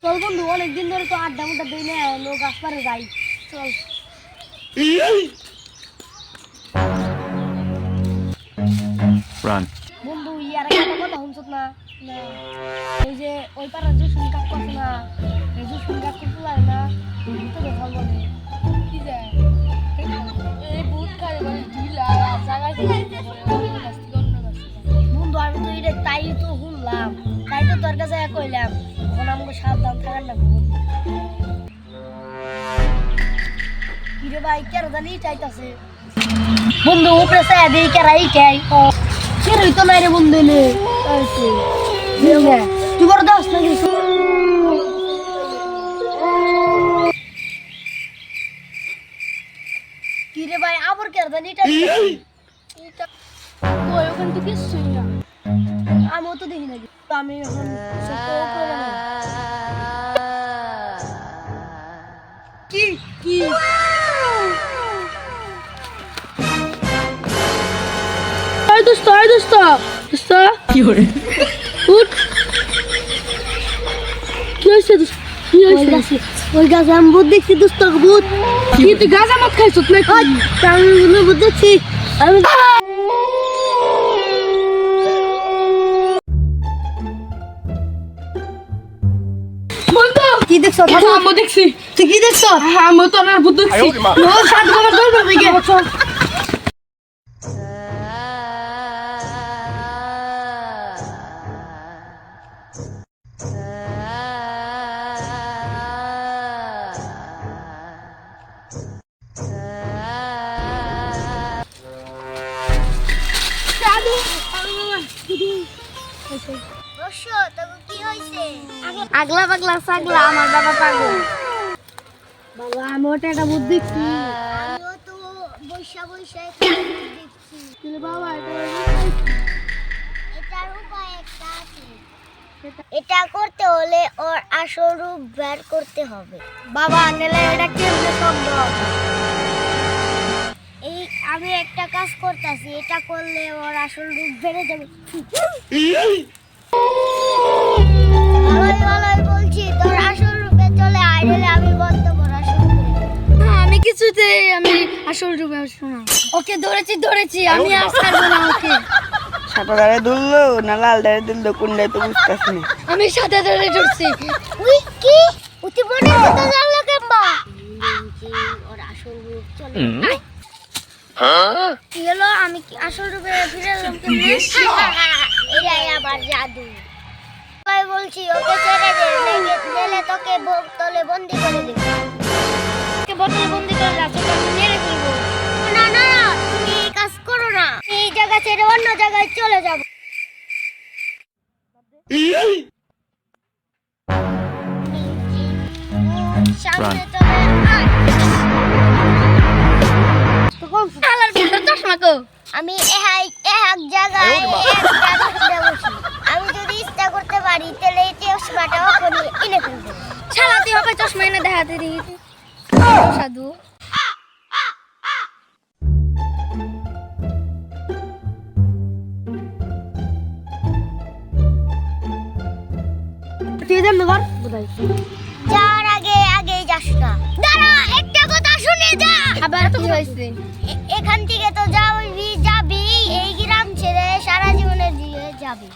চল বন্ধু, অনেকদিন ধরে তো আড্ডা মুড্ডা দিই না, লোক গাছপাড়ে যাই। চল বন্ধু, ইয়ার একটা কথা শুনছত না? এই যে ওই পাড়ার যে শুন কাক আছে না, এই যে শুন কাক লাগে না, তো কথা বলে কি যায় এই ভূত খারে মানে ঢিলা জায়গায় বন্ধু। আমি তো এটা তাই তো শুনলাম, তাই তো তোর কাছে কইলাম, এখন আমাকে সাবধান থাকার লাগবে। কিরে ভাই, কেন জানি চাইতাছে বন্ধু, উপরে চাই দিই কেরাই খাই কে রইতো নাই রে বন্ধু। এলে তুই বড় দাস নাকি? কিরে ভাই, আবার কেন জানি ওখান থেকে না, আমিও তো দেখি নাকি। আমি এখন কি কি কি হয়েছে? ওই গাছে আমি ভূত দেখছি, দুষ্ট ভূত। তুই গাছ আমার খাইছ নাকি? আমি ভূত দেখছি। আমি কি দেখছ? আমি দেখছি। তুই কি দেখছ? আমি তো আর ভূত দেখছি। আগলা পাগলা ছাগলা, আমার বাবা পাগল। বাবা, আমি ওটা একটা ভূত দেখছি। আমিও তো বৈশা বৈশা দেখছি। বাবা, এটার উপায় একটা আছে। এটা করতে হলে ওর আসল রূপ বের করতে হবে। বাবা, নেলে এটা কেমনে সম্ভব? এই আমি একটা কাজ করতেছি, এটা করলে ওর আসল রূপ বেড়ে যাবে। বলছি, তোর আসল রূপে চলে আইলে আমি বন্ধ কর আসল রূপে। আমি কিছুতে আমি আসল রূপে শোনা। ওকে ধরেছি আমি আর ছাড়বো না ওকে। সাদা দাঁড়ে দুললো না লাল দাঁড়ে দুললো, কোনটাই তো বুঝতেছি না। আমি সাদা দাঁড়ে ধরছি। উই কি উতি বনে কথা জানলো কেমবা? ওর আসল রূপ চলে। কি হলো? আমি কি আসল রূপে ফিরে এলাম কেমনে? এটাই আবার জাদু। আমি বলছি ওকে ছেড়ে দে, নাইলে তোকে বোতলে বন্দি করে দেব। ওকে বোতলে বন্দি করে রাখো, আমি মেরে ফেলবো। না না, তুমি এই কাজ করো না। এই জায়গা ছেড়ে অন্য জায়গায় চলে যাব। সামনে চলে আয়। আমি এক জায়গায় বসি। আমি যদি ইচ্ছা করতে পারি তাহলে এই চশমাটাও কিনে ফেলবো। ছাড়া তুই ওকে চশমা এনে দেখাতে দিই সাধু। যার আগে যাস না। দাঁড়া, একটা কথা শুনে যা। আবার কি হয়েছে? এখান থেকে তো যাবি, এই গ্রাম ছেড়ে সারা জীবনের দিয়ে যাবি।